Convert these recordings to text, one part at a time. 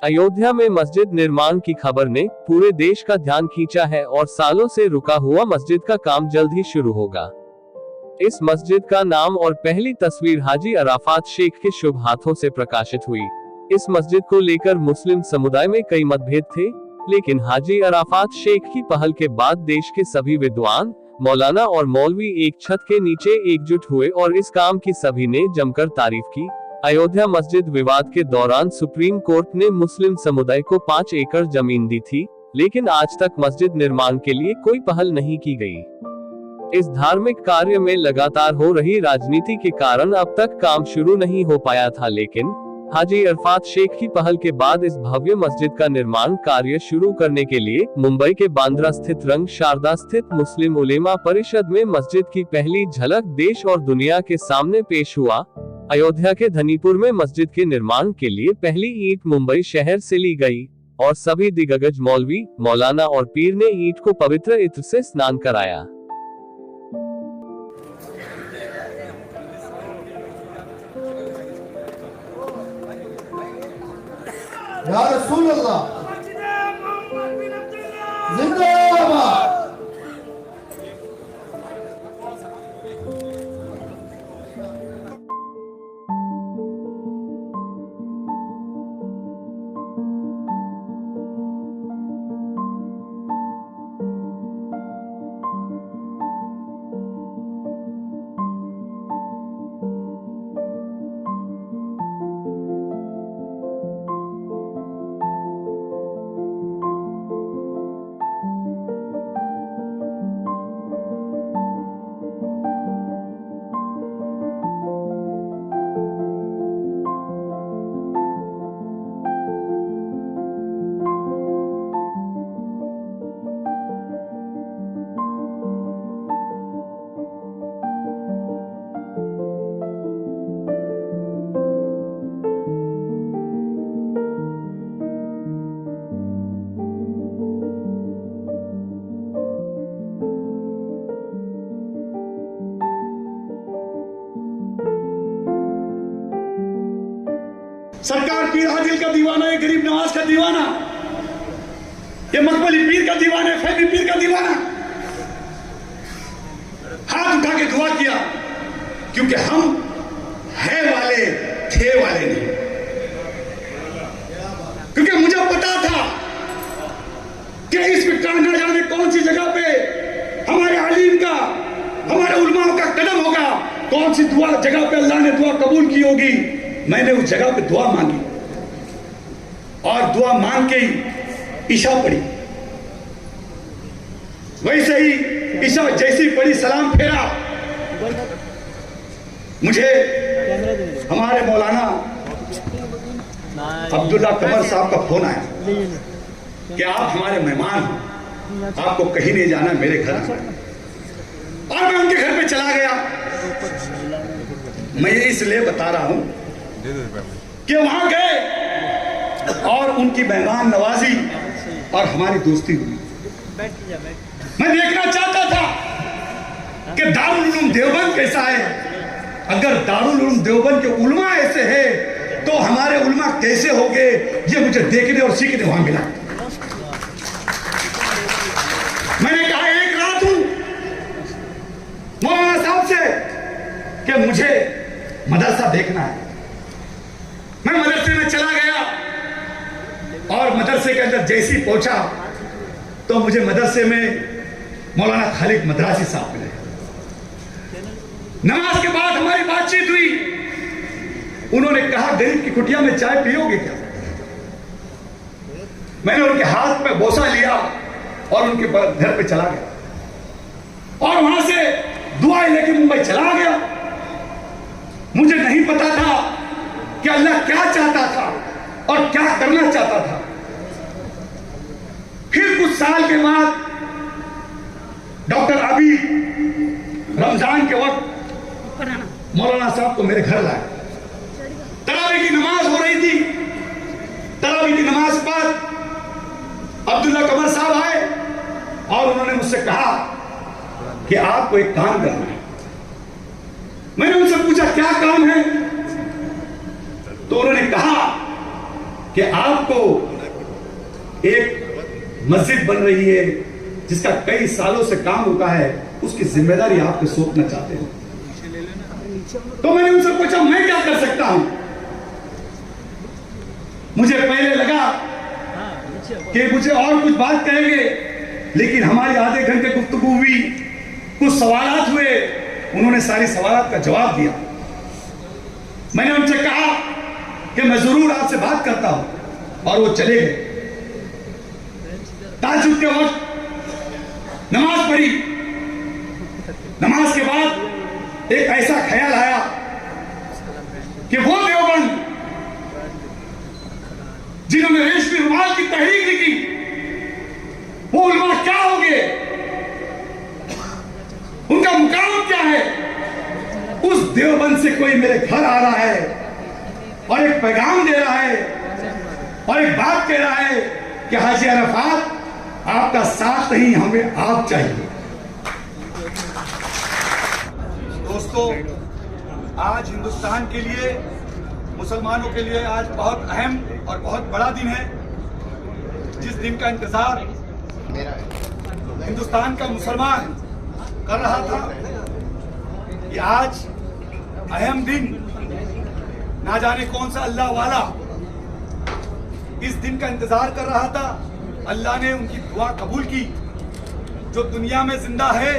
अयोध्या में मस्जिद निर्माण की खबर ने पूरे देश का ध्यान खींचा है और सालों से रुका हुआ मस्जिद का काम जल्द ही शुरू होगा। इस मस्जिद का नाम और पहली तस्वीर हाजी अराफात शेख के शुभ हाथों से प्रकाशित हुई। इस मस्जिद को लेकर मुस्लिम समुदाय में कई मतभेद थे, लेकिन हाजी अराफात शेख की पहल के बाद देश के सभी विद्वान, मौलाना और मौलवी एक छत के नीचे एकजुट हुए और इस काम की सभी ने जमकर तारीफ की। अयोध्या मस्जिद विवाद के दौरान सुप्रीम कोर्ट ने मुस्लिम समुदाय को 5 एकड़ जमीन दी थी, लेकिन आज तक मस्जिद निर्माण के लिए कोई पहल नहीं की गई। इस धार्मिक कार्य में लगातार हो रही राजनीति के कारण अब तक काम शुरू नहीं हो पाया था, लेकिन हाजी अराफात शेख की पहल के बाद इस भव्य मस्जिद का निर्माण कार्य शुरू करने के लिए मुंबई के बांद्रा स्थित रंग शारदा स्थित मुस्लिम उलेमा परिषद में मस्जिद की पहली झलक देश और दुनिया के सामने पेश हुआ। अयोध्या के धनीपुर में मस्जिद के निर्माण के लिए पहली ईंट मुंबई शहर से ली गई और सभी दिग्गज मौलवी, मौलाना और पीर ने ईंट को पवित्र इत्र से स्नान कराया। या रसूल अल्लाह जिंदाबाद। सरकार पीर हाजिल का दीवाना है, गरीब नवाज का दीवाना, ये मकबली पीर का दीवाना है, फैदी पीर का दीवाना। हाथ उठा के दुआ किया, क्योंकि हम है वाले थे वाले नहीं। क्योंकि मुझे पता था कि इस विकराल न जाने कौन सी जगह पे हमारे अलीम का, हमारे उलमा का कदम होगा, कौन सी दुआ जगह पे अल्लाह ने दुआ कबूल की होगी। मैंने उस जगह पे दुआ मांगी और दुआ मांग के ही ईशा पड़ी। वैसे ही ईशा जैसी पड़ी, सलाम फेरा, मुझे हमारे मौलाना अब्दुल्ला कमर साहब का फोन आया कि आप हमारे मेहमान हैं, आपको कहीं नहीं जाना, मेरे घर आना। और मैं उनके घर पे चला गया। मैं ये इसलिए बता रहा हूं कि वहां गए और उनकी मेहमान नवाजी और हमारी दोस्ती हुई। मैं देखना चाहता था कि दारुल उलूम देवबंद कैसा है। अगर दारुल उलूम देवबंद के उलमा ऐसे हैं तो हमारे उलमा कैसे होंगे, ये मुझे देखने और सीखने वहां मिला। मैंने कहा एक रात हूं मौलाना साहब से कि मुझे मदरसा देखना है। मैं मदरसे में चला गया और मदरसे के अंदर जैसी पहुंचा तो मुझे मदरसे में मौलाना खालिद मद्रासी साहब मिले। नमाज के बाद हमारी बातचीत हुई। उन्होंने कहा गरीब की कुटिया में चाय पियोगे क्या? मैंने उनके हाथ में बोसा लिया और उनके घर पे चला गया और वहां से दुआएं लेके मुंबई चला गया। मुझे नहीं पता था कि अल्लाह क्या चाहता था और क्या करना चाहता था। फिर कुछ साल के बाद डॉक्टर अभी रमजान के वक्त मौलाना साहब को मेरे घर लाए। तरावी की नमाज हो रही थी। तरावी की नमाज पर अब्दुल्ला कमर साहब आए और उन्होंने मुझसे कहा कि आपको एक काम करना है। मैंने उनसे पूछा क्या काम है, तो उन्होंने कहा कि आपको एक मस्जिद बन रही है जिसका कई सालों से काम रुका है, उसकी जिम्मेदारी आप पे सौंपना चाहते हैं। तो मैंने उनसे पूछा मैं क्या कर सकता हूं। मुझे पहले लगा कि मुझे और कुछ बात कहेंगे, लेकिन हमारी आधे घंटे गुफ्तगू हुई, कुछ सवालात हुए, उन्होंने सारी सवालात का जवाब दिया। मैंने उनसे कहा कि मैं जरूर आपसे बात करता हूं, और वो चले गए। ताज्जुद के वक्त नमाज पढ़ी, नमाज के बाद एक ऐसा ख्याल आया कि वो देवबंद जिन्होंने रेशमी रुमाल की तहरीक लिखी, वो उलमा क्या होंगे, उनका मुकाम क्या है। उस देवबंद से कोई मेरे घर आ रहा है और एक पैगाम दे रहा है और एक बात कह रहा है कि हाजी अरफात आपका साथ नहीं, हमें आप चाहिए। दोस्तों, आज हिंदुस्तान के लिए, मुसलमानों के लिए आज बहुत अहम और बहुत बड़ा दिन है, जिस दिन का इंतजार हिंदुस्तान का मुसलमान कर रहा था। कि आज अहम दिन, ना जाने कौन सा अल्लाह वाला इस दिन का इंतजार कर रहा था। अल्लाह ने उनकी दुआ कबूल की। जो दुनिया में जिंदा है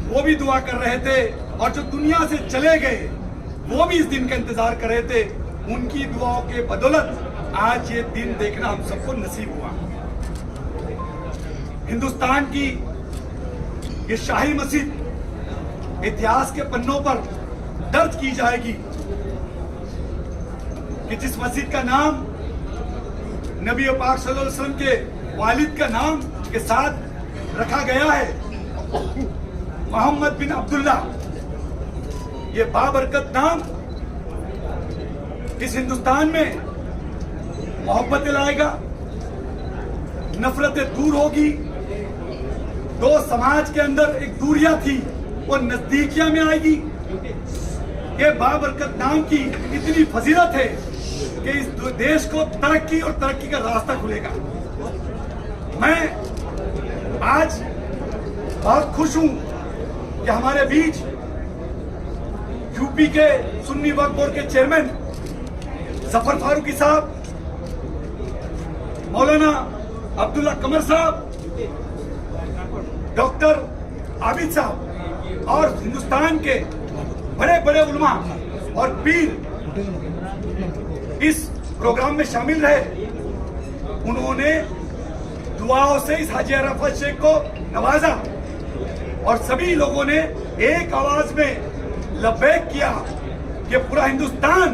वो भी दुआ कर रहे थे, और जो दुनिया से चले गए वो भी इस दिन का इंतजार कर रहे थे। उनकी दुआओं के बदौलत आज ये दिन देखना हम सबको नसीब हुआ। हिंदुस्तान की ये शाही मस्जिद इतिहास के पन्नों पर दर्ज की जाएगी कि जिस मस्जिद का नाम नबी पाक सल्लल्लाहु अलैहि वसल्लम के वालिद का नाम के साथ रखा गया है, मोहम्मद बिन अब्दुल्ला। ये बाबरकत नाम इस हिंदुस्तान में मोहब्बत लाएगा, नफरतें दूर होगी। दो समाज के अंदर एक दूरियां थी, वो नजदीकियां में आएगी। ये बाबरकत नाम की इतनी फजीलत है कि इस देश को तरक्की और तरक्की का रास्ता खुलेगा। मैं आज बहुत खुश हूं कि हमारे बीच यूपी के सुन्नी वक्फ बोर्ड के चेयरमैन जफर फारूकी साहब, मौलाना अब्दुल्ला कमर साहब, डॉक्टर आबिद साहब और हिंदुस्तान के बड़े बड़े उलमा और पीर इस प्रोग्राम में शामिल रहे। उन्होंने दुआओं से इस हाजी अरफात शेख को नवाजा, और सभी लोगों ने एक आवाज में लब्बैक किया कि पूरा हिंदुस्तान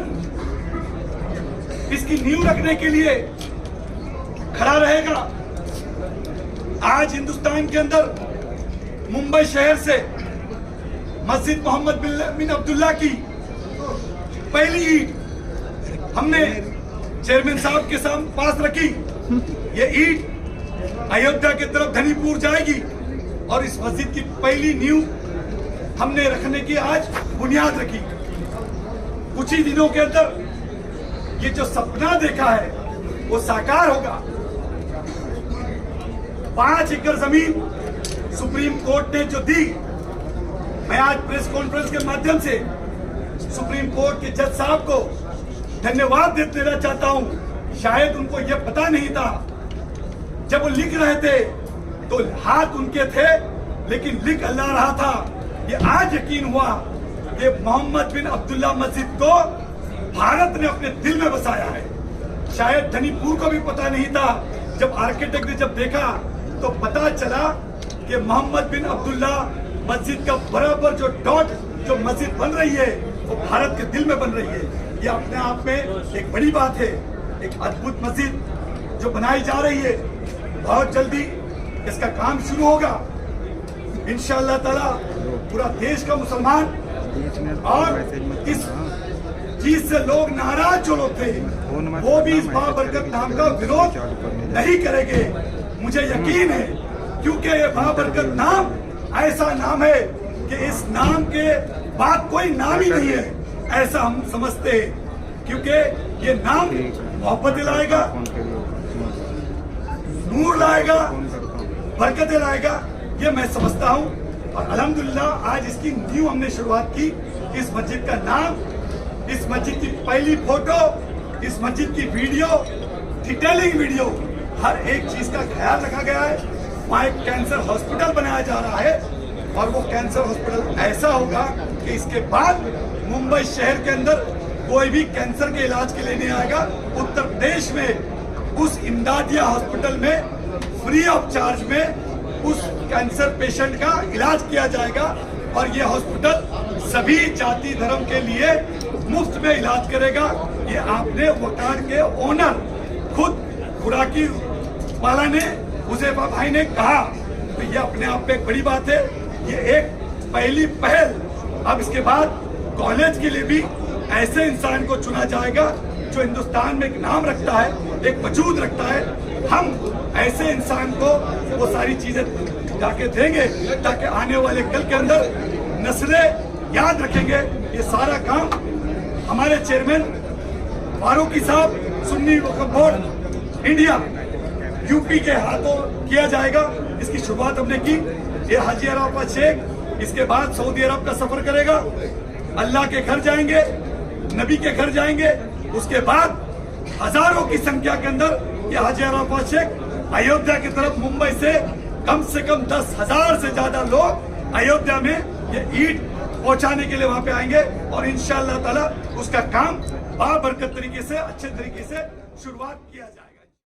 इसकी नींव रखने के लिए खड़ा रहेगा। आज हिंदुस्तान के अंदर मुंबई शहर से मस्जिद मोहम्मद बिन अब्दुल्ला की पहली ईंट हमने चेयरमैन साहब के पास रखी। ये ईंट अयोध्या की तरफ धनीपुर जाएगी, और इस मस्जिद की पहली नींव हमने रखने की आज बुनियाद रखी। कुछ ही दिनों के अंदर ये जो सपना देखा है वो साकार होगा। 5 एकड़ जमीन सुप्रीम कोर्ट ने जो दी, मैं आज प्रेस कॉन्फ्रेंस के माध्यम से सुप्रीम कोर्ट के जज साहब को धन्यवाद देना चाहता हूं। शायद उनको यह पता नहीं था, जब वो लिख रहे थे तो हाथ उनके थे, लेकिन लिख अल्लाह रहा था। ये आज यकीन हुआ कि मोहम्मद बिन अब्दुल्ला मस्जिद को भारत ने अपने दिल में बसाया है। शायद धनीपुर को भी पता नहीं था। जब आर्किटेक्ट ने जब देखा तो पता चला कि मोहम्मद बिन अब्दुल्ला मस्जिद का बराबर जो डॉट जो मस्जिद बन रही है वो भारत के दिल में बन रही है। ये अपने आप में एक बड़ी बात है, एक अद्भुत मस्जिद जो बनाई जा रही है। बहुत जल्दी इसका काम शुरू होगा इंशाअल्लाह ताला। पूरा देश का मुसलमान, और इस चीज से लोग नाराज जो लोग थे वो भी इस बाबरकत नाम का विरोध नहीं करेंगे, मुझे यकीन है। क्योंकि ये बाबरकत नाम ऐसा नाम है कि इस नाम के बाद कोई नाम ही नहीं है, ऐसा हम समझते हैं। क्योंकि ये नाम मोहब्बत लाएगा, नूर लाएगा, बरकतें लाएगा, ये मैं समझता हूँ। और अल्हम्दुलिल्लाह आज इसकी न्यू हमने शुरुआत की। इस मस्जिद का नाम, इस मस्जिद की पहली फोटो, इस मस्जिद की वीडियो, डिटेलिंग वीडियो, हर एक चीज का ख्याल रखा गया है। वहाँ एक कैंसर हॉस्पिटल बनाया जा रहा है और वो कैंसर हॉस्पिटल ऐसा होगा कि इसके बाद मुंबई शहर के अंदर कोई भी कैंसर के इलाज के लिए नहीं आएगा। उत्तर प्रदेश में उस इमदादिया हॉस्पिटल में फ्री ऑफ चार्ज में उस कैंसर पेशेंट का इलाज किया जाएगा और ये हॉस्पिटल सभी जाति धर्म के लिए मुफ्त में इलाज करेगा। ये आपने वकार के ओनर खुद खुराकी वाला ने, हुज़ैफा भाई ने कहा, तो ये अपने आप में एक बड़ी बात है। ये एक पहली पहल। अब इसके बाद कॉलेज के लिए भी ऐसे इंसान को चुना जाएगा जो हिंदुस्तान में एक नाम रखता है, एक वजूद रखता है। हम ऐसे इंसान को वो सारी चीजें जाके देंगे ताकि आने वाले कल के अंदर नस्लें याद रखेंगे। ये सारा काम हमारे चेयरमैन फारूकी साहब, सुन्नी वक्फ बोर्ड इंडिया यूपी के हाथों किया जाएगा। इसकी शुरुआत हमने की। ये हाजी अराफत शेख इसके बाद सऊदी अरब का सफर करेगा, अल्लाह के घर जाएंगे, नबी के घर जाएंगे। उसके बाद हजारों की संख्या के अंदर ये हाजी अराफत शेख अयोध्या की तरफ मुंबई से कम 10,000 से ज्यादा लोग अयोध्या में ये ईद पहुंचाने के लिए वहां पे आएंगे और इंशाअल्लाह ताला उसका काम बाबरकत तरीके से, अच्छे तरीके से शुरुआत किया जाए।